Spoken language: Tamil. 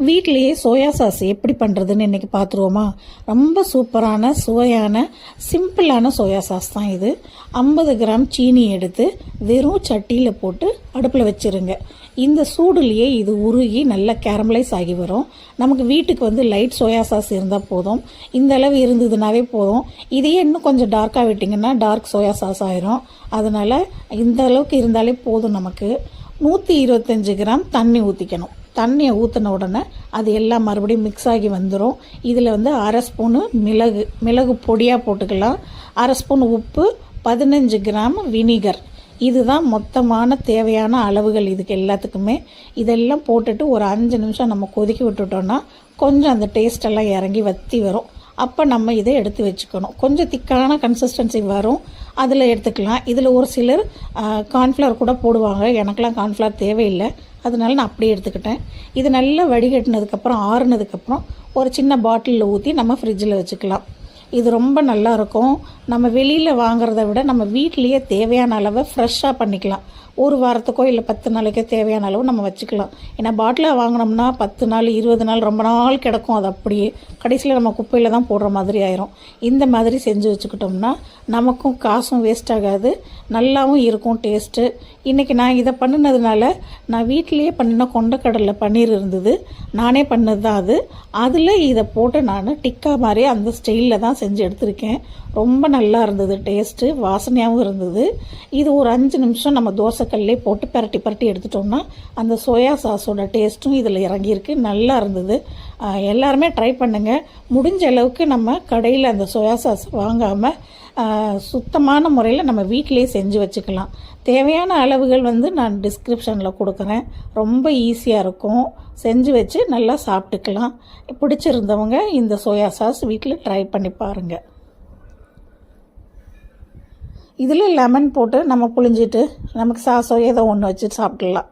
வீட்டிலேயே சோயா சாஸ் எப்படி பண்ணுறதுன்னு இன்றைக்கி பார்த்துருவோமா. ரொம்ப சூப்பரான சுவையான சிம்பிளான சோயா சாஸ் தான் இது. 50 கிராம் சீனி எடுத்து வெறும் சட்டியில் போட்டு அடுப்பில் வச்சுருங்க. இந்த சூடுலேயே இது உருகி நல்லா கேரமலைஸ் ஆகி வரும். நமக்கு வீட்டுக்கு லைட் சோயா சாஸ் இருந்தால் போதும். இந்த அளவு இருந்ததுனாவே போதும். இதையே இன்னும் கொஞ்சம் டார்க்காக விட்டிங்கன்னா டார்க் சோயா சாஸ் ஆயிரும். அதனால் இந்த அளவுக்கு இருந்தாலே போதும். நமக்கு 125 கிராம் தண்ணி ஊற்றிக்கணும். தண்ணியை ஊற்றின உடனே அது எல்லாம் மறுபடியும் மிக்ஸ் ஆகி வந்துடும். இதில் 1/2 ஸ்பூனு மிளகு பொடியாக போட்டுக்கலாம். 1/2 ஸ்பூன் உப்பு, 15 கிராம் வினிகர். இதுதான் மொத்தமான தேவையான அளவுகள் இதுக்கு எல்லாத்துக்குமே. இதெல்லாம் போட்டுட்டு ஒரு 5 நிமிஷம் நம்ம கொதிக்க விட்டுட்டோன்னா கொஞ்சம் அந்த டேஸ்டெல்லாம் இறங்கி வற்றி வரும். அப்போ நம்ம இதை எடுத்து வச்சுக்கணும். கொஞ்சம் திக்கான கன்சிஸ்டன்சி வரும், அதில் எடுத்துக்கலாம். இதில் ஒரு சிலர் கார்ன்ஃப்ளவர் கூட போடுவாங்க. எனக்கெலாம் கார்ன்ஃப்ளவர் தேவையில்லை, அதனால நான் அப்படியே எடுத்துக்கிட்டேன். இது நல்லா வடிகட்டினதுக்கப்புறம் ஆறுனதுக்கப்புறம் ஒரு சின்ன பாட்டிலில் ஊற்றி நம்ம ஃப்ரிட்ஜில் வச்சுக்கலாம். இது ரொம்ப நல்லாயிருக்கும். நம்ம வெளியில் வாங்குறத விட நம்ம வீட்லேயே தேவையான அளவை ஃப்ரெஷ்ஷாக பண்ணிக்கலாம். ஒரு வாரத்துக்கோ இல்லை 10 நாளைக்கோ தேவையான அளவு நம்ம வச்சுக்கலாம். ஏன்னா பாட்டிலாக வாங்கினோம்னா 10 நாள் 20 நாள் ரொம்ப நாள் கிடக்கும். அது அப்படியே கடைசியில் நம்ம குப்பையில் தான் போடுற மாதிரி ஆயிரும். இந்த மாதிரி செஞ்சு வச்சுக்கிட்டோம்னா நமக்கும் காசும் வேஸ்ட் ஆகாது, நல்லாவும் இருக்கும் டேஸ்ட்டு. இன்றைக்கி நான் இதை பண்ணினதுனால நான் வீட்டிலையே பண்ணின கொண்டக்கடலை பன்னீர் இருந்தது, நானே பண்ணது தான் அது. அதில் இதை போட்டு நான் டிக்கா மாதிரி அந்த ஸ்டைலில் தான் செஞ்சு எடுத்திருக்கேன். ரொம்ப நல்லா இருந்தது, டேஸ்ட்டு வாசனையாகவும் இருந்தது. இது ஒரு 5 நிமிஷம் நம்ம தோசைக்கல்லே போட்டு பரட்டி எடுத்துட்டோம்னா அந்த சோயா சாஸோட டேஸ்ட்டும் இதில் இறங்கியிருக்கு. நல்லா இருந்தது. எல்லாருமே ட்ரை பண்ணுங்கள். முடிஞ்ச அளவுக்கு நம்ம கடையில் அந்த சோயா சாஸ் வாங்காமல் சுத்தமான முறையில் நம்ம வீட்டிலே செஞ்சு வச்சுக்கலாம். தேவையான அளவுகள் நான் டிஸ்கிரிப்ஷனில் கொடுக்குறேன். ரொம்ப ஈஸியாக இருக்கும், செஞ்சு வச்சு நல்லா சாப்பிட்டுக்கலாம். பிடிச்சிருந்தவங்க இந்த சோயா சாஸ் வீட்டில் ட்ரை பண்ணி பாருங்கள். இதில் லெமன் போட்டு நம்ம புழிஞ்சிட்டு நமக்கு சாஸோ ஏதோ ஒன்று வச்சு சாப்பிட்லாம்.